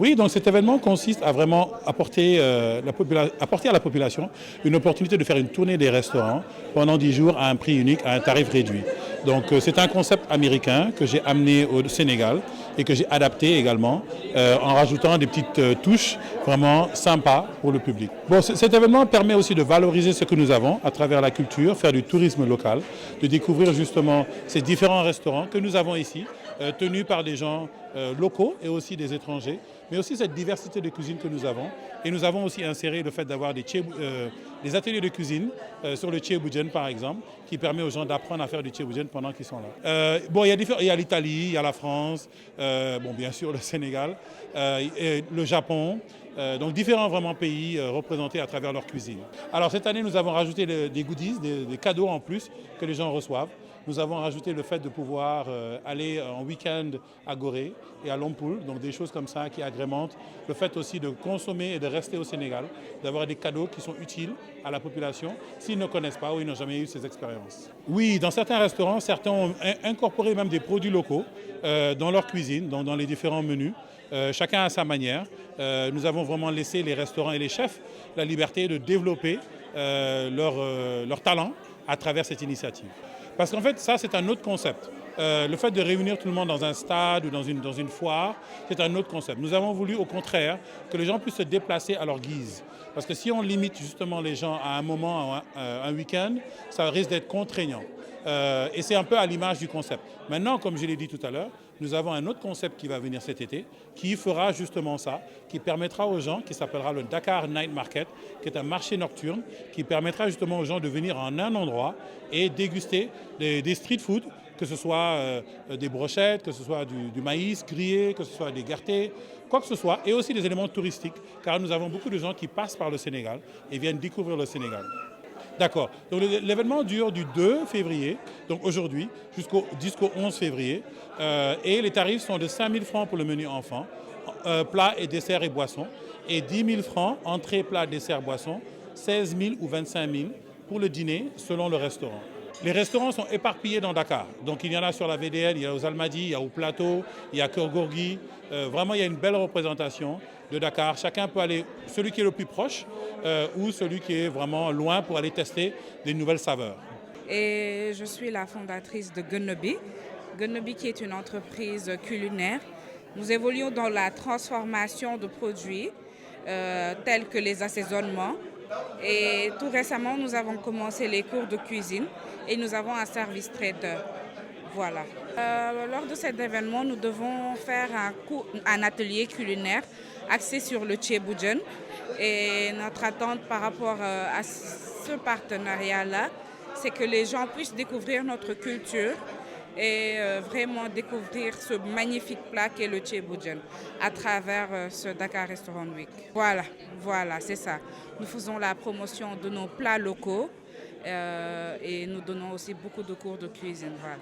Oui, donc cet événement consiste à vraiment apporter à la population une opportunité de faire une tournée des restaurants pendant 10 jours à un prix unique, à un tarif réduit. Donc c'est un concept américain que j'ai amené au Sénégal et que j'ai adapté également en rajoutant des petites touches vraiment sympas pour le public. Bon, cet événement permet aussi de valoriser ce que nous avons à travers la culture, faire du tourisme local, de découvrir justement ces différents restaurants que nous avons ici, tenus par des gens locaux et aussi des étrangers, mais aussi cette diversité de cuisine que nous avons. Et nous avons aussi inséré le fait d'avoir des ateliers de cuisine sur le Tchéboujen par exemple, qui permet aux gens d'apprendre à faire du Tchéboujen pendant qu'ils sont là. Bon, il y a l'Italie, il y a la France, bon, bien sûr le Sénégal, le Japon. Donc différents vraiment pays représentés à travers leur cuisine. Alors cette année, nous avons rajouté des goodies, des cadeaux en plus que les gens reçoivent. Nous avons rajouté le fait de pouvoir aller en week-end à Gorée et à Lompoul, donc des choses comme ça qui agrémentent le fait aussi de consommer et de rester au Sénégal, d'avoir des cadeaux qui sont utiles à la population s'ils ne connaissent pas ou ils n'ont jamais eu ces expériences. Oui, dans certains restaurants, certains ont incorporé même des produits locaux dans leur cuisine, dans les différents menus. Chacun à sa manière. Nous avons vraiment laissé les restaurants et les chefs la liberté de développer leur talent à travers cette initiative. Parce qu'en fait, ça, c'est un autre concept. Le fait de réunir tout le monde dans un stade ou dans une foire, c'est un autre concept. Nous avons voulu, au contraire, que les gens puissent se déplacer à leur guise. Parce que si on limite justement les gens à un moment, un week-end, ça risque d'être contraignant. Et c'est un peu à l'image du concept. Maintenant, comme je l'ai dit tout à l'heure, nous avons un autre concept qui va venir cet été, qui fera justement ça, qui permettra aux gens, qui s'appellera le Dakar Night Market, qui est un marché nocturne, qui permettra justement aux gens de venir en un endroit et déguster des street food, que ce soit des brochettes, que ce soit du maïs grillé, que ce soit des gâteaux, quoi que ce soit, et aussi des éléments touristiques, car nous avons beaucoup de gens qui passent par le Sénégal et viennent découvrir le Sénégal. D'accord. Donc l'événement dure du 2 février, donc aujourd'hui, jusqu'au 11 février. Et les tarifs sont de 5 000 francs pour le menu enfant, plat et dessert et boisson, et 10 000 francs, entrée, plat, dessert, boisson, 16 000 ou 25 000 pour le dîner selon le restaurant. Les restaurants sont éparpillés dans Dakar. Donc il y en a sur la VDN, il y a aux Almadies, il y a au Plateau, il y a Keur Gorgui. Vraiment, il y a une belle représentation de Dakar. Chacun peut aller, celui qui est le plus proche ou celui qui est vraiment loin pour aller tester des nouvelles saveurs. Et je suis la fondatrice de Gunobi. Gunobi qui est une entreprise culinaire. Nous évoluons dans la transformation de produits tels que les assaisonnements. Et tout récemment, nous avons commencé les cours de cuisine et nous avons un service traiteur. Voilà. Lors de cet événement, nous devons faire un atelier culinaire axé sur le Tchéboujen. Et notre attente par rapport à ce partenariat-là, c'est que les gens puissent découvrir notre culture et vraiment découvrir ce magnifique plat qu'est le Tchéboujen à travers ce Dakar Restaurant Week. Voilà, c'est ça. Nous faisons la promotion de nos plats locaux et nous donnons aussi beaucoup de cours de cuisine. Voilà.